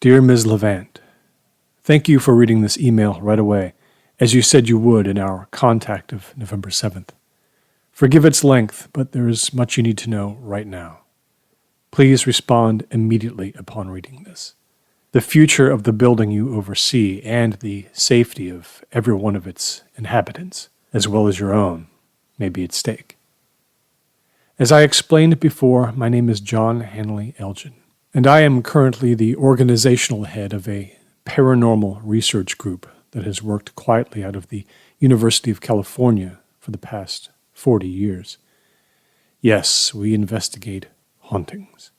Dear Ms. Levant, thank you for reading this email right away, as you said you would in our contact of November 7th. Forgive its length, but there is much you need to know right now. Please respond immediately upon reading this. The future of the building you oversee and the safety of every one of its inhabitants, as well as your own, may be at stake. As I explained before, my name is John Hanley Elgin, and I am currently the organizational head of a paranormal research group that has worked quietly out of the University of California for the past 40 years. Yes, we investigate hauntings.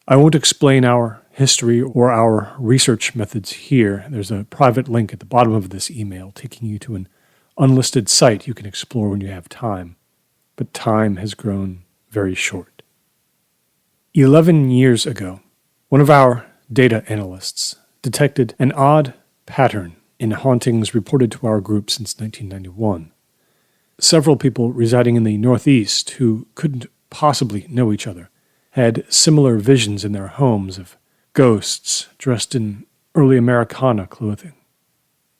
I won't explain our history or our research methods here. There's a private link at the bottom of this email taking you to an unlisted site you can explore when you have time. But time has grown very short. 11 years ago, one of our data analysts detected an odd pattern in hauntings reported to our group since 1991. Several people residing in the Northeast who couldn't possibly know each other had similar visions in their homes of ghosts dressed in early Americana clothing,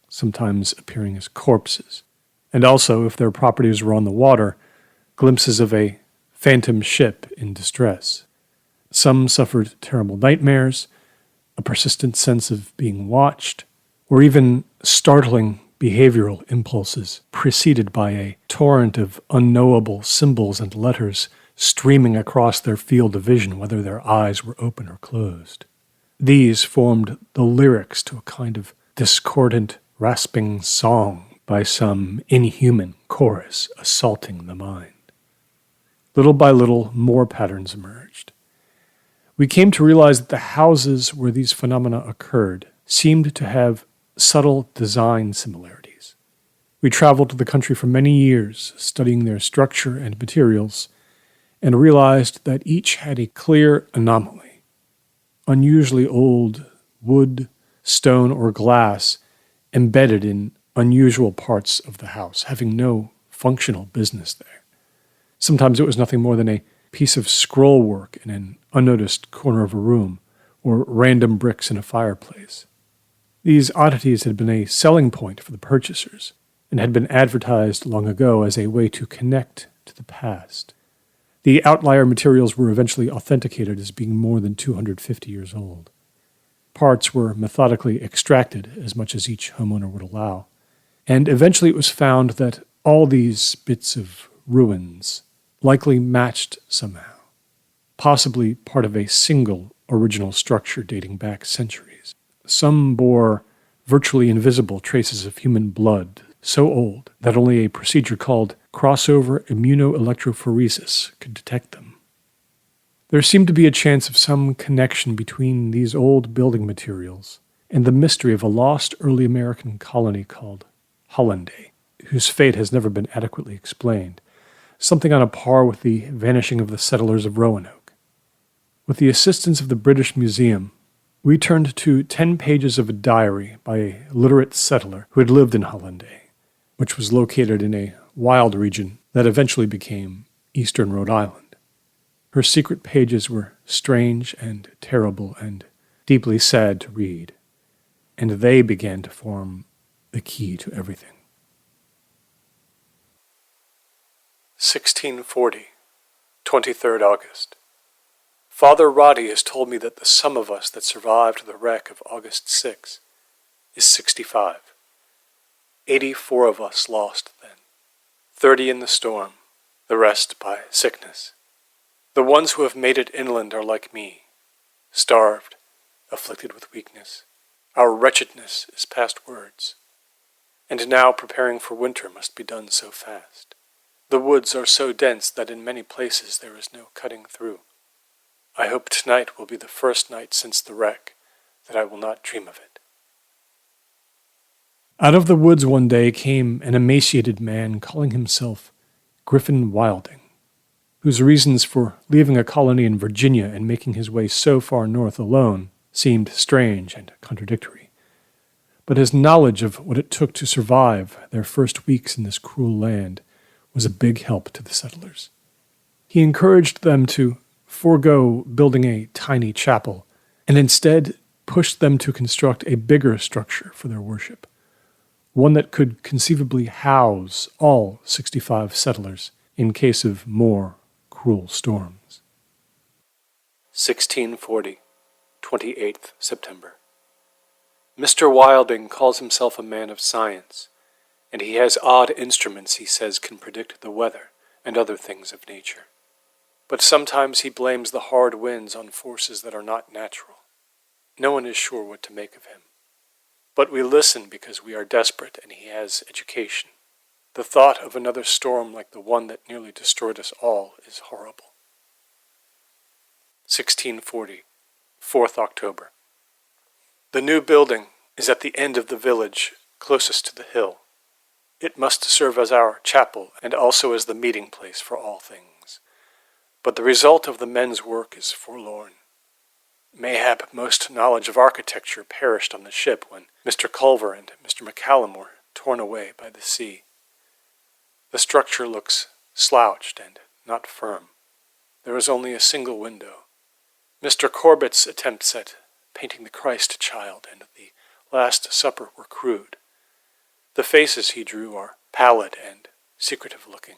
sometimes appearing as corpses, and also, if their properties were on the water, glimpses of a phantom ship in distress. Some suffered terrible nightmares, a persistent sense of being watched, or even startling behavioral impulses preceded by a torrent of unknowable symbols and letters streaming across their field of vision, whether their eyes were open or closed. These formed the lyrics to a kind of discordant, rasping song by some inhuman chorus assaulting the mind. Little by little, more patterns emerged. We came to realize that the houses where these phenomena occurred seemed to have subtle design similarities. We traveled to the country for many years, studying their structure and materials, and realized that each had a clear anomaly. Unusually old wood, stone, or glass embedded in unusual parts of the house, having no functional business there. Sometimes it was nothing more than a piece of scroll work in an unnoticed corner of a room, or random bricks in a fireplace. These oddities had been a selling point for the purchasers, and had been advertised long ago as a way to connect to the past. The outlier materials were eventually authenticated as being more than 250 years old. Parts were methodically extracted as much as each homeowner would allow, and eventually it was found that all these bits of ruins likely matched somehow, possibly part of a single original structure dating back centuries. Some bore virtually invisible traces of human blood, so old that only a procedure called crossover immunoelectrophoresis could detect them. There seemed to be a chance of some connection between these old building materials and the mystery of a lost early American colony called Hollanday, whose fate has never been adequately explained, something on a par with the vanishing of the settlers of Roanoke. With the assistance of the British Museum, we turned to 10 pages of a diary by a literate settler who had lived in Hollanday, which was located in a wild region that eventually became eastern Rhode Island. Her secret pages were strange and terrible and deeply sad to read, and they began to form the key to everything. 1640, 23rd August. Father Roddy has told me that the sum of us that survived the wreck of August 6 is 65. 84 of us lost then. 30 in the storm, the rest by sickness. The ones who have made it inland are like me, starved, afflicted with weakness. Our wretchedness is past words. And now preparing for winter must be done so fast. The woods are so dense that in many places there is no cutting through. I hope tonight will be the first night since the wreck that I will not dream of it. Out of the woods one day came an emaciated man calling himself Griffin Wilding, whose reasons for leaving a colony in Virginia and making his way so far north alone seemed strange and contradictory. But his knowledge of what it took to survive their first weeks in this cruel land was a big help to the settlers. He encouraged them to forego building a tiny chapel and instead pushed them to construct a bigger structure for their worship, one that could conceivably house all 65 settlers in case of more cruel storms. 1640, 28th September. Mr. Wilding calls himself a man of science, and he has odd instruments he says can predict the weather and other things of nature. But sometimes he blames the hard winds on forces that are not natural. No one is sure what to make of him. But we listen because we are desperate and he has education. The thought of another storm like the one that nearly destroyed us all is horrible. 1640, 4th October. The new building is at the end of the village, closest to the hill. It must serve as our chapel and also as the meeting place for all things. But the result of the men's work is forlorn. Mayhap most knowledge of architecture perished on the ship when Mr. Culver and Mr. McCallum were torn away by the sea. The structure looks slouched and not firm. There is only a single window. Mr. Corbett's attempts at painting the Christ child and the Last Supper were crude. The faces he drew are pallid and secretive-looking.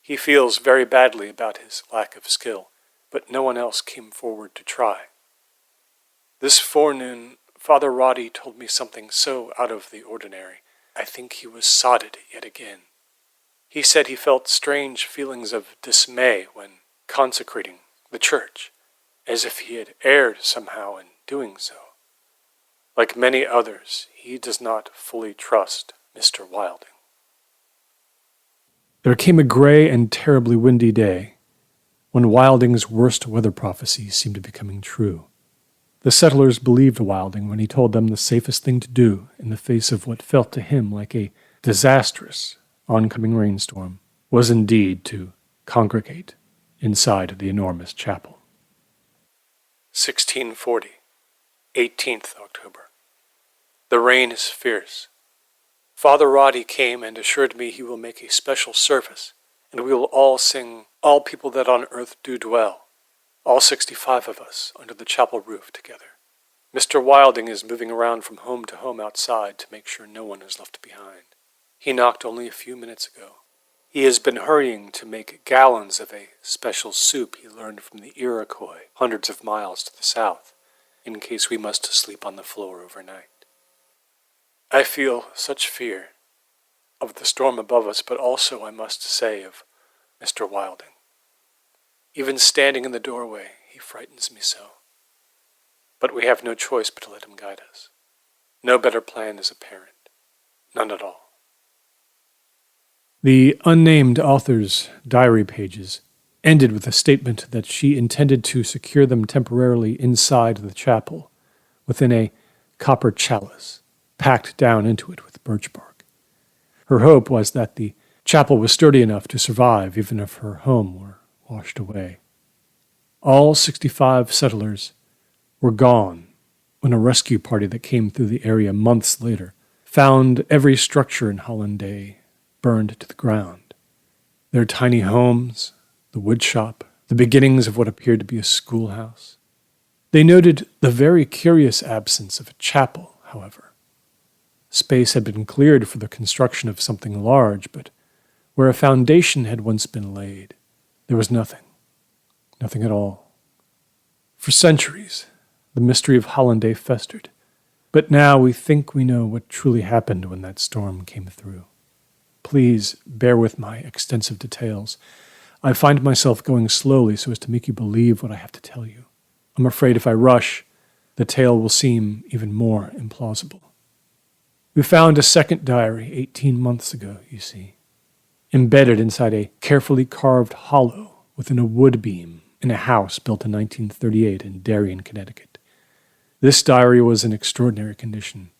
He feels very badly about his lack of skill, but no one else came forward to try. This forenoon, Father Roddy told me something so out of the ordinary, I think he was sodded yet again. He said he felt strange feelings of dismay when consecrating the church, as if he had erred somehow in doing so. Like many others, he does not fully trust Mr. Wilding. There came a gray and terribly windy day, when Wilding's worst weather prophecies seemed to be coming true. The settlers believed Wilding when he told them the safest thing to do in the face of what felt to him like a disastrous oncoming rainstorm was indeed to congregate inside the enormous chapel. 1640, 18th October. The rain is fierce. Father Roddy came and assured me he will make a special service, and we will all sing All People That on Earth Do Dwell, all 65 of us under the chapel roof together. Mr. Wilding is moving around from home to home outside to make sure no one is left behind. He knocked only a few minutes ago. He has been hurrying to make gallons of a special soup he learned from the Iroquois hundreds of miles to the south, in case we must sleep on the floor overnight. I feel such fear of the storm above us, but also, I must say, of Mr. Wilding. Even standing in the doorway, he frightens me so. But we have no choice but to let him guide us. No better plan is apparent. None at all. The unnamed author's diary pages ended with a statement that she intended to secure them temporarily inside the chapel, within a copper chalice, packed down into it with birch bark. Her hope was that the chapel was sturdy enough to survive even if her home were washed away. All 65 settlers were gone when a rescue party that came through the area months later found every structure in Hollanday burned to the ground. Their tiny homes, the woodshop, the beginnings of what appeared to be a schoolhouse. They noted the very curious absence of a chapel, however. Space had been cleared for the construction of something large, but where a foundation had once been laid, there was nothing. Nothing at all. For centuries, the mystery of Hollanday festered, but now we think we know what truly happened when that storm came through. Please bear with my extensive details. I find myself going slowly so as to make you believe what I have to tell you. I'm afraid if I rush, the tale will seem even more implausible. We found a second diary 18 months ago, you see, embedded inside a carefully carved hollow within a wood beam in a house built in 1938 in Darien, Connecticut. This diary was in extraordinary condition.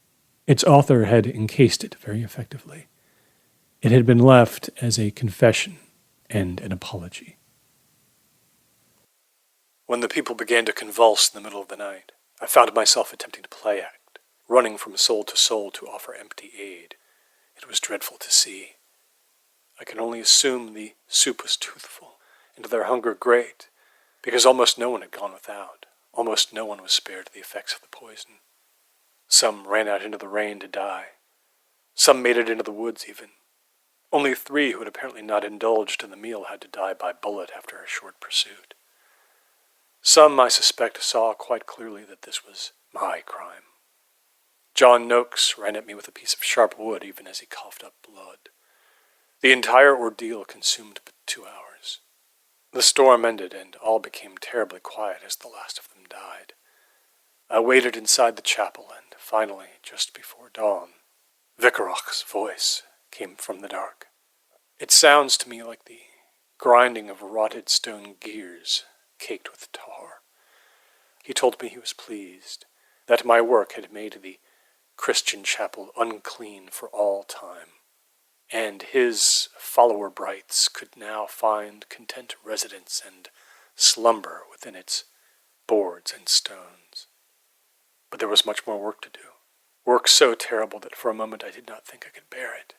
Its author had encased it very effectively. It had been left as a confession and an apology. When the people began to convulse in the middle of the night, I found myself attempting to play act, running from soul to offer empty aid. It was dreadful to see. I can only assume the soup was toothful, and their hunger great, because almost no one had gone without, almost no one was spared the effects of the poison. Some ran out into the rain to die. Some made it into the woods even. Only 3 who had apparently not indulged in the meal had to die by bullet after a short pursuit. Some, I suspect, saw quite clearly that this was my crime. John Noakes ran at me with a piece of sharp wood even as he coughed up blood. The entire ordeal consumed but 2 hours. The storm ended, and all became terribly quiet as the last of them died. I waited inside the chapel, and finally, just before dawn, Vicarach's voice came from the dark. It sounds to me like the grinding of rotted stone gears caked with tar. He told me he was pleased, that my work had made the Christian chapel unclean for all time, and his follower brights could now find content residence and slumber within its boards and stones. But there was much more work to do, work so terrible that for a moment I did not think I could bear it,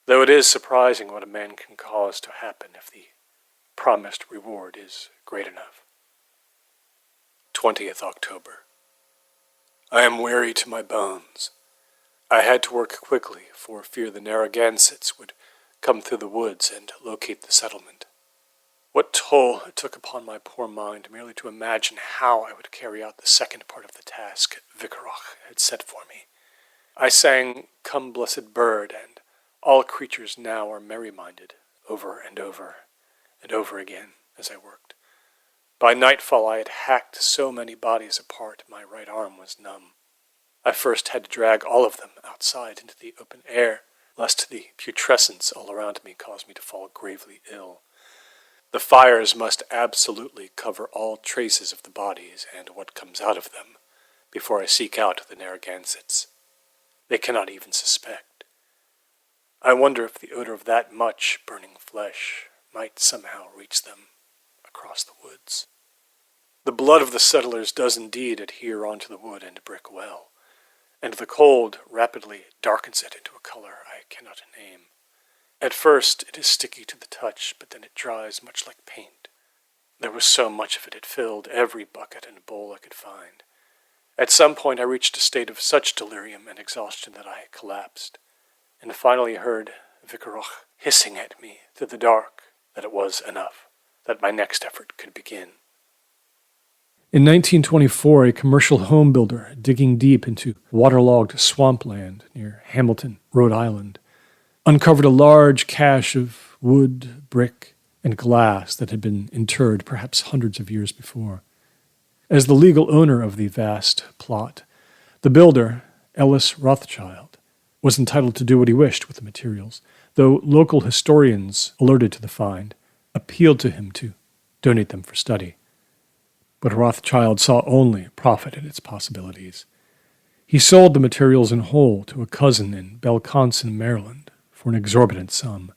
though it is surprising what a man can cause to happen if the promised reward is great enough. 20th October. I am weary to my bones. I had to work quickly for fear the Narragansetts would come through the woods and locate the settlement. What toll it took upon my poor mind merely to imagine how I would carry out the second part of the task Vicarach had set for me. I sang Come Blessed Bird, and all creatures now are merry-minded, over and over and over again as I worked. By nightfall I had hacked so many bodies apart my right arm was numb. I first had to drag all of them outside into the open air, lest the putrescence all around me caused me to fall gravely ill. The fires must absolutely cover all traces of the bodies and what comes out of them before I seek out the Narragansetts. They cannot even suspect. I wonder if the odor of that much burning flesh might somehow reach them across the woods. The blood of the settlers does indeed adhere onto the wood and brick well, and the cold rapidly darkens it into a color I cannot name. At first it is sticky to the touch, but then it dries much like paint. There was so much of it, it filled every bucket and bowl I could find. At some point I reached a state of such delirium and exhaustion that I collapsed, and finally heard Vicarach hissing at me through the dark that it was enough, that my next effort could begin. In 1924, a commercial home builder digging deep into waterlogged swampland near Hamilton, Rhode Island, uncovered a large cache of wood, brick, and glass that had been interred perhaps hundreds of years before. As the legal owner of the vast plot, the builder, Ellis Rothschild, was entitled to do what he wished with the materials, though local historians, alerted to the find, appealed to him to donate them for study. But Rothschild saw only profit in its possibilities. He sold the materials in whole to a cousin in Belconson, Maryland, for an exorbitant sum.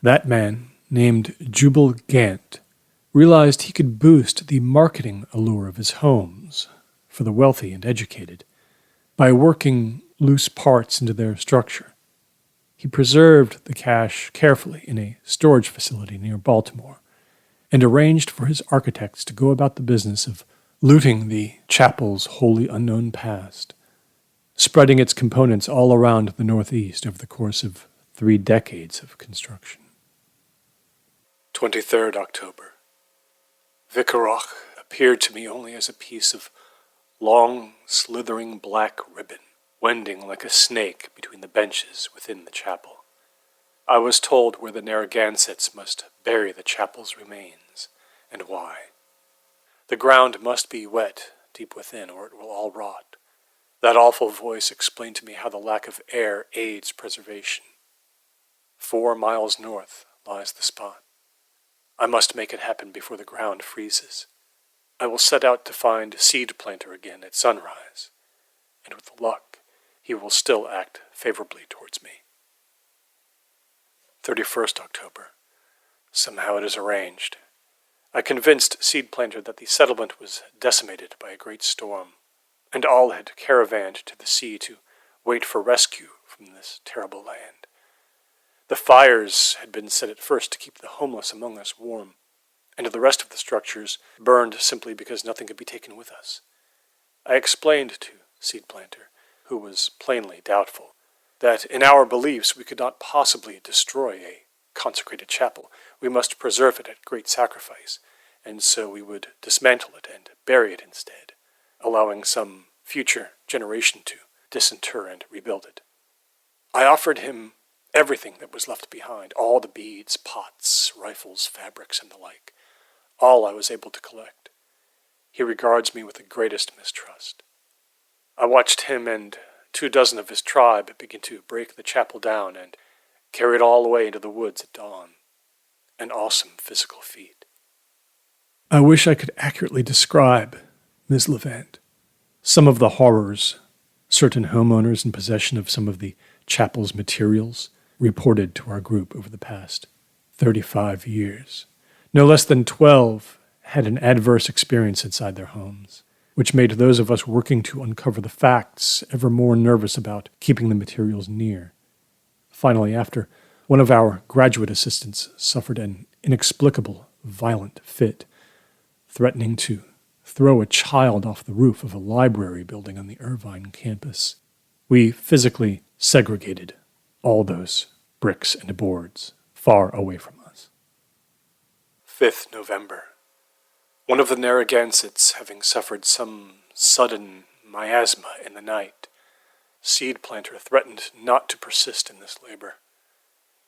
That man, named Jubal Gant, realized he could boost the marketing allure of his homes for the wealthy and educated by working loose parts into their structure. He preserved the cash carefully in a storage facility near Baltimore and arranged for his architects to go about the business of looting the chapel's wholly unknown past, spreading its components all around the Northeast over the course of 3 decades of construction. 23rd October. Vicarach appeared to me only as a piece of long, slithering black ribbon, wending like a snake between the benches within the chapel. I was told where the Narragansetts must bury the chapel's remains, and why. The ground must be wet deep within, or it will all rot. That awful voice explained to me how the lack of air aids preservation. 4 miles north lies the spot. I must make it happen before the ground freezes. I will set out to find Seed Planter again at sunrise, and with luck, he will still act favorably towards me. 31st October. Somehow it is arranged. I convinced Seed Planter that the settlement was decimated by a great storm, and all had caravanned to the sea to wait for rescue from this terrible land. The fires had been set at first to keep the homeless among us warm, and the rest of the structures burned simply because nothing could be taken with us. I explained to Seed Planter, who was plainly doubtful, that in our beliefs we could not possibly destroy a consecrated chapel. We must preserve it at great sacrifice, and so we would dismantle it and bury it instead, allowing some future generation to disinter and rebuild it. I offered him everything that was left behind, all the beads, pots, rifles, fabrics, and the like, all I was able to collect. He regards me with the greatest mistrust. I watched him and 24 of his tribe begin to break the chapel down and carry it all away into the woods at dawn. An awesome physical feat. I wish I could accurately describe, Ms. Levant, some of the horrors certain homeowners in possession of some of the chapel's materials reported to our group over the past 35 years. No less than 12 had an adverse experience inside their homes, which made those of us working to uncover the facts ever more nervous about keeping the materials near. Finally, after one of our graduate assistants suffered an inexplicable, violent fit, threatening to throw a child off the roof of a library building on the Irvine campus, we physically segregated all those bricks and boards far away from us. 5th November. One of the Narragansetts having suffered some sudden miasma in the night, Seed Planter threatened not to persist in this labor.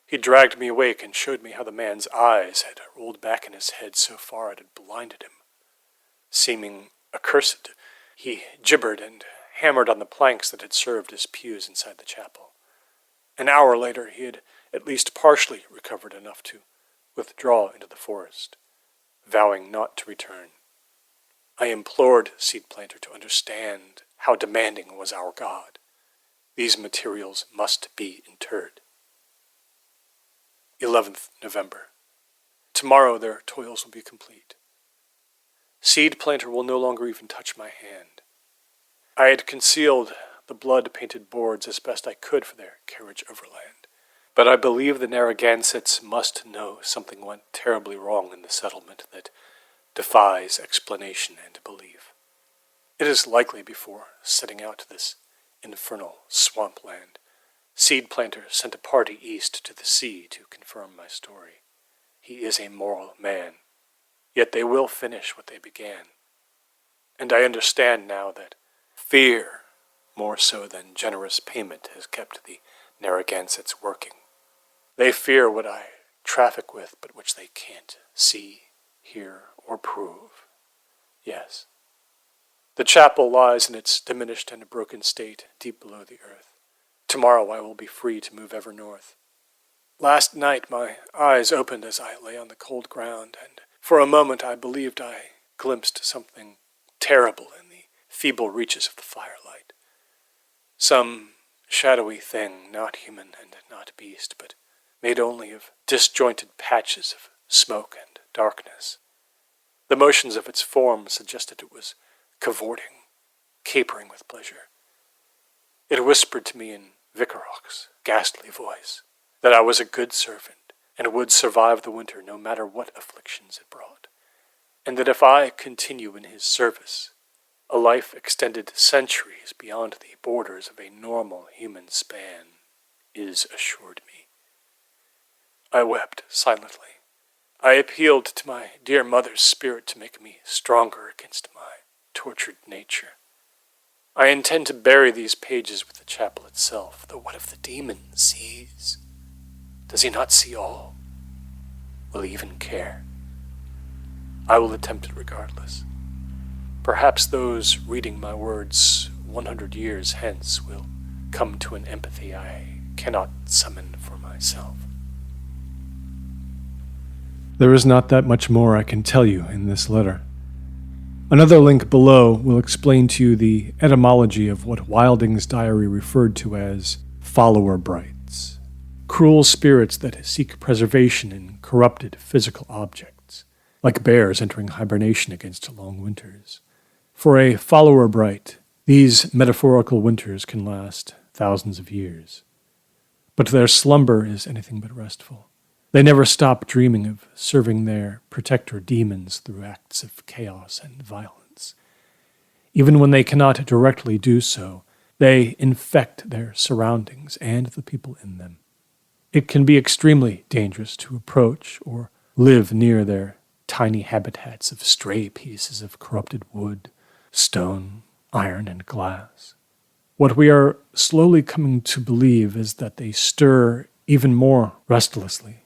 He dragged me awake and showed me how the man's eyes had rolled back in his head so far it had blinded him. Seeming accursed, he gibbered and hammered on the planks that had served as pews inside the chapel. An hour later he had at least partially recovered enough to withdraw into the forest, vowing not to return. I implored Seed Planter to understand how demanding was our God. These materials must be interred. 11th November. Tomorrow their toils will be complete. Seed Planter will no longer even touch my hand. I had concealed the blood-painted boards as best I could for their carriage overland, but I believe the Narragansetts must know something went terribly wrong in the settlement that defies explanation and belief. It is likely before setting out to this infernal swampland, Seed Planter sent a party east to the sea to confirm my story. He is a moral man, yet they will finish what they began. And I understand now that fear, more so than generous payment, has kept the Narragansetts working. They fear what I traffic with, but which they can't see, hear, or prove. Yes, the chapel lies in its diminished and broken state deep below the earth. Tomorrow I will be free to move ever north. Last night my eyes opened as I lay on the cold ground, and for a moment I believed I glimpsed something terrible in the feeble reaches of the firelight. Some shadowy thing, not human and not beast, but made only of disjointed patches of smoke and darkness. The motions of its form suggested it was cavorting, capering with pleasure. It whispered to me in Vicaroc's ghastly voice that I was a good servant and would survive the winter no matter what afflictions it brought, and that if I continue in his service, a life extended centuries beyond the borders of a normal human span is assured me. I wept silently. I appealed to my dear mother's spirit to make me stronger against my tortured nature. I intend to bury these pages with the chapel itself, though what if the demon sees? Does he not see all? Will he even care? I will attempt it regardless. Perhaps those reading my words 100 years hence will come to an empathy I cannot summon for myself. There is not that much more I can tell you in this letter. Another link below will explain to you the etymology of what Wilding's diary referred to as follower brights, cruel spirits that seek preservation in corrupted physical objects, like bears entering hibernation against long winters. For a follower bright, these metaphorical winters can last thousands of years. But their slumber is anything but restful. They never stop dreaming of serving their protector demons through acts of chaos and violence. Even when they cannot directly do so, they infect their surroundings and the people in them. It can be extremely dangerous to approach or live near their tiny habitats of stray pieces of corrupted wood, stone, iron, and glass. What we are slowly coming to believe is that they stir even more restlessly,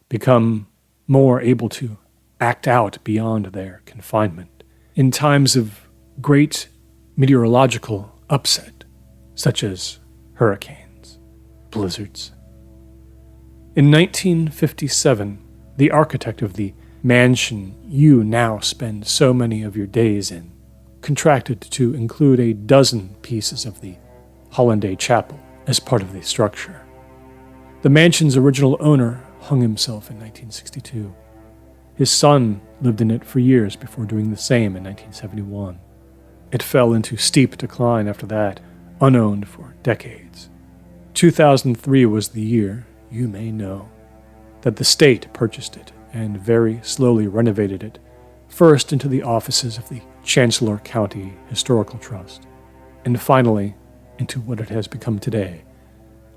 become more able to act out beyond their confinement in times of great meteorological upset, such as hurricanes, blizzards. In 1957, the architect of the mansion you now spend so many of your days in contracted to include a dozen pieces of the Hollanday Chapel as part of the structure. The mansion's original owner hung himself in 1962. His son lived in it for years before doing the same in 1971. It fell into steep decline after that, unowned for decades. 2003 was the year, you may know, that the state purchased it and very slowly renovated it, first into the offices of the Chancellor County Historical Trust, and finally into what it has become today,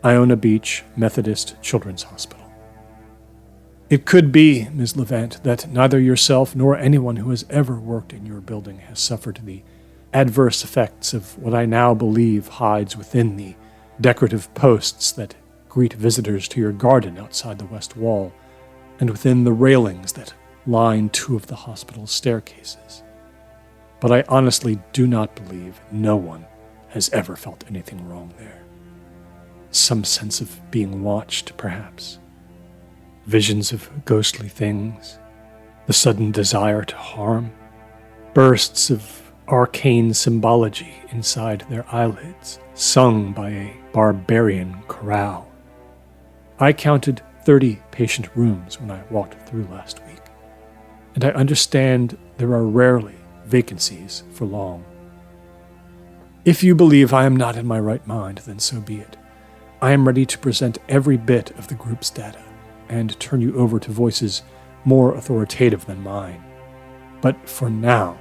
Iona Beach Methodist Children's Hospital. It could be, Ms. Levant, that neither yourself nor anyone who has ever worked in your building has suffered the adverse effects of what I now believe hides within the decorative posts that greet visitors to your garden outside the west wall, and within the railings that line two of the hospital's staircases. But I honestly do not believe no one has ever felt anything wrong there. Some sense of being watched, perhaps. Visions of ghostly things, the sudden desire to harm, bursts of arcane symbology inside their eyelids, sung by a barbarian chorale. I counted 30 patient rooms when I walked through last week, and I understand there are rarely vacancies for long. If you believe I am not in my right mind, then so be it. I am ready to present every bit of the group's data and turn you over to voices more authoritative than mine. But for now,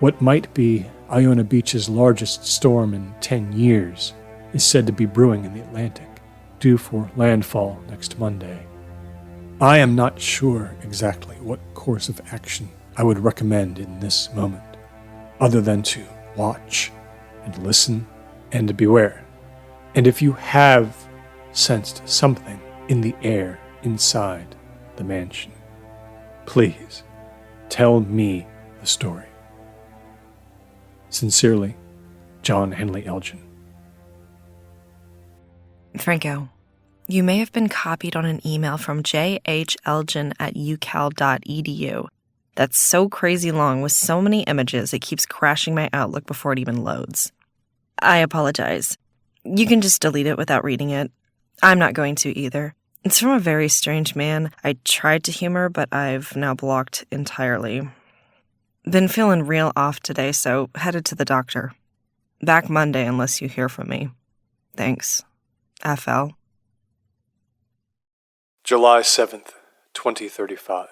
what might be Iona Beach's largest storm in 10 years is said to be brewing in the Atlantic, due for landfall next Monday. I am not sure exactly what course of action I would recommend in this moment, other than to watch and listen and beware. And if you have sensed something in the air inside the mansion, please tell me the story. Sincerely, John Henley Elgin. Franco, you may have been copied on an email from jhelgin@ucal.edu. That's so crazy long with so many images it keeps crashing my Outlook before it even loads. I apologize. You can just delete it without reading it. I'm not going to either. It's from a very strange man I tried to humor, but I've now blocked entirely. Been feeling real off today, so headed to the doctor. Back Monday unless you hear from me. Thanks. FL. July 7th, 2035.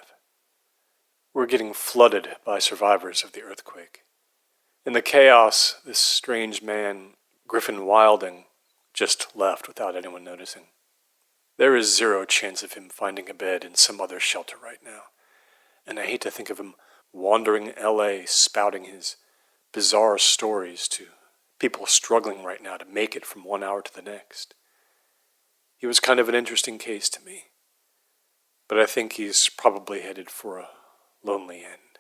We're getting flooded by survivors of the earthquake. In the chaos, this strange man, Griffin Wilding, just left without anyone noticing. There is zero chance of him finding a bed in some other shelter right now, and I hate to think of him wandering LA spouting his bizarre stories to people struggling right now to make it from 1 hour to the next. He was kind of an interesting case to me, but I think he's probably headed for a lonely end.